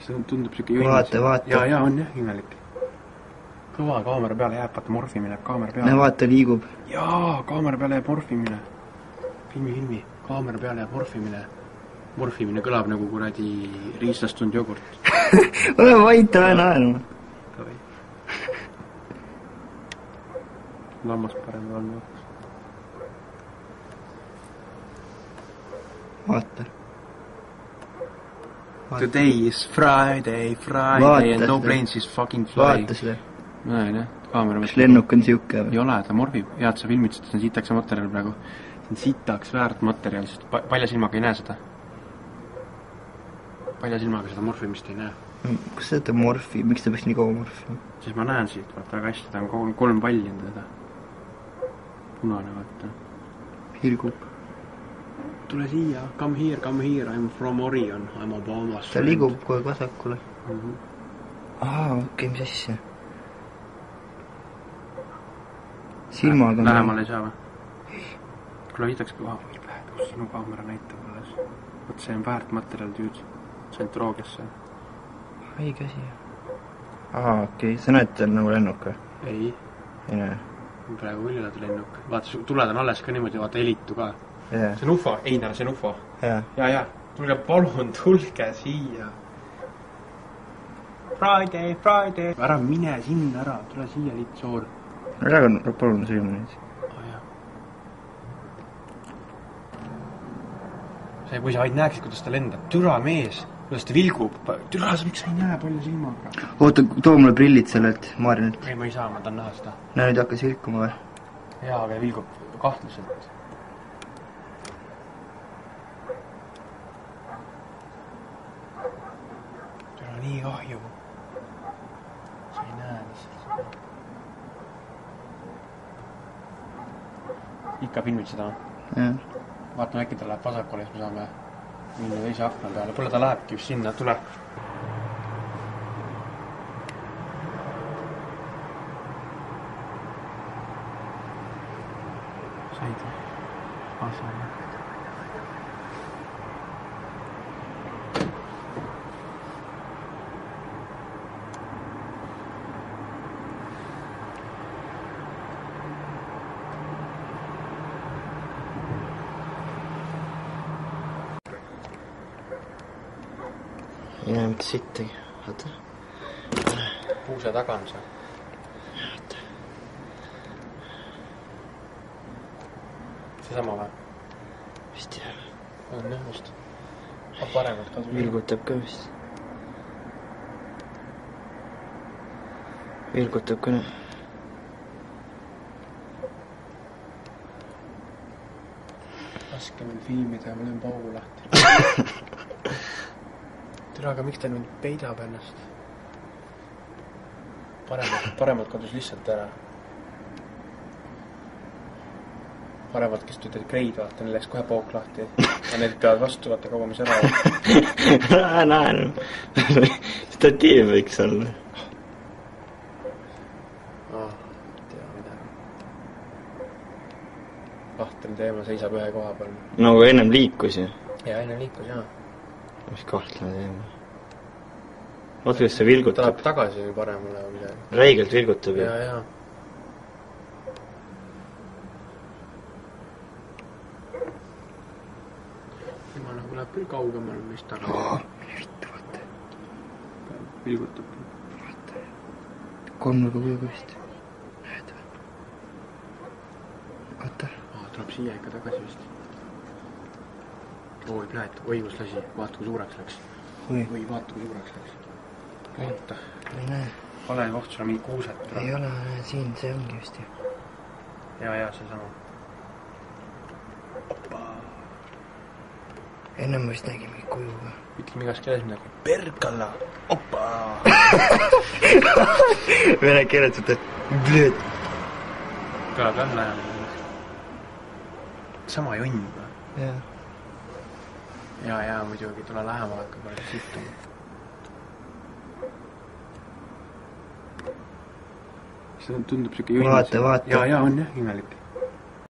see tundub siuke jõnnis. Vaata. Ja, on jah, imelik. Kõva kaamera peale jääb, vaata morfimine jääb kaamera peale. Näe, vaata, liigub. Jaa, kaamera peale jääb morfimine. Filmi. Kaamera peale jääb morfimine. Morfimine kõlab nagu kuradi riistastunud jogurt. Ole vait, ole naerma. Lammas parem on võttes. Vaata. Today is Friday and no planes is fucking flying. Vaata seda. Näen jah, kaamera Kas lennuk on siuke? Ei ole, ta morfib. Head sa filmid, see on sitaks materjal praegu. See on sitaks väärt materjal, sest palja silmaga ei näe seda. Palja silmaga seda morfimist ei näe. Kas seda morfi? Miks ta peaks nii kaua morfima? Siis ma näen siit, vaata väga hästi, ta on 3 palli enda teda. Punane, vaata. Hilgub. Tule siia, come here, I'm from Orion, I'm Obamas ta liigub kohe vasakule. Okei, mis asja? Silmaga lähemale ei saa või? Kuule hitaks ka kus sinu kaamera näitab alles. Võt see on väärt materjal tüüd. Tsentroogiasse. Õige asi. Okei, sa näed, ta on nagu lennuk või? Ei. Ei näe. Praegu küll oled lennuk. Vaata, tuled on alles ka niimoodi, vaata elitu ka. Yeah. See on UFO, Einar, see on UFO. Ja. Tulge palun, tulge siia. Friday. Ära mine sinna ära, tule siia, Litsoor. Ära palun silma nüüd. Kui sa vaid näeksid, kuidas ta lendab. Türa mees, kuidas ta vilgub. Türa, miks sa ei näe palju silmaga? Oota, too mulle prillid sellelt Maarinilt. Ei, ma ei saa, ma tahan näha seda. Näe, nüüd hakkas vilkuma või? Jaa, aga vilgub kahtlaselt. Türa, nii kahju. Sa ei näe lihtsalt. Ikka filmid seda? Jah. Vaatame, äkki ta läheb vasakule, siis me saame minna teise akna peale. Pole ta lähebki just sinna, tule. Said või? Sain. Ei näe mitte sittagi. Vaata. Puuse taga on see. Vaata. See sama või? Vist jah. On jah, vist. Paremad kasu. Vilgutab ka vist. Vilgutab ka näe. Laske meil filmida ja ma löön paugu lahti. Türa, aga miks ta nüüd peidab ennast? Paremad kadus lihtsalt ära. Paremad, kes tüütad kreid, vaata, neil läks kohe pauk lahti. Ja need peavad vastu, vaata, kaua mis ära. Näen. Statiiv võiks olla. Tea midagi. Kahtel teema seisab ühe koha peal. Nagu ennem liikus ju. Ja enne liikus, jaa. Mis kahtlane teema. Oota, kuidas see vilgutab? Tuleb tagasi paremale või midagi. Räigelt vilgutab ju. Jaa. Tema nagu läheb küll kaugemal, mis taga. Vittu, vaata. Vilgutab. Vaata. Kolmega kujuga vist. Näed või? Vaata. Tuleb siia ikka tagasi vist. Oi, pläät, oi, kus lasi. Vaata, kui suureks läks. Oi, vaata, kui suureks läks. Vaata. Ei näe. Vale koht, sul on mingi kuuset. Ei ole, siin see ongi vist ju. Ja, see sama. Oppa. Ennem ma vist nägin mingi kujuga. Ütleme igas keeles midagi. Perkala. Oppa. Vene keelet võtta. Blöd. Kõlab jah lähemale. Sama jonn või? Jah. Ja, muidugi, tule lähemale, hakkab palju sihtuma. See tundub siuke jonnis. Vaata. Ja, on jah, imelik.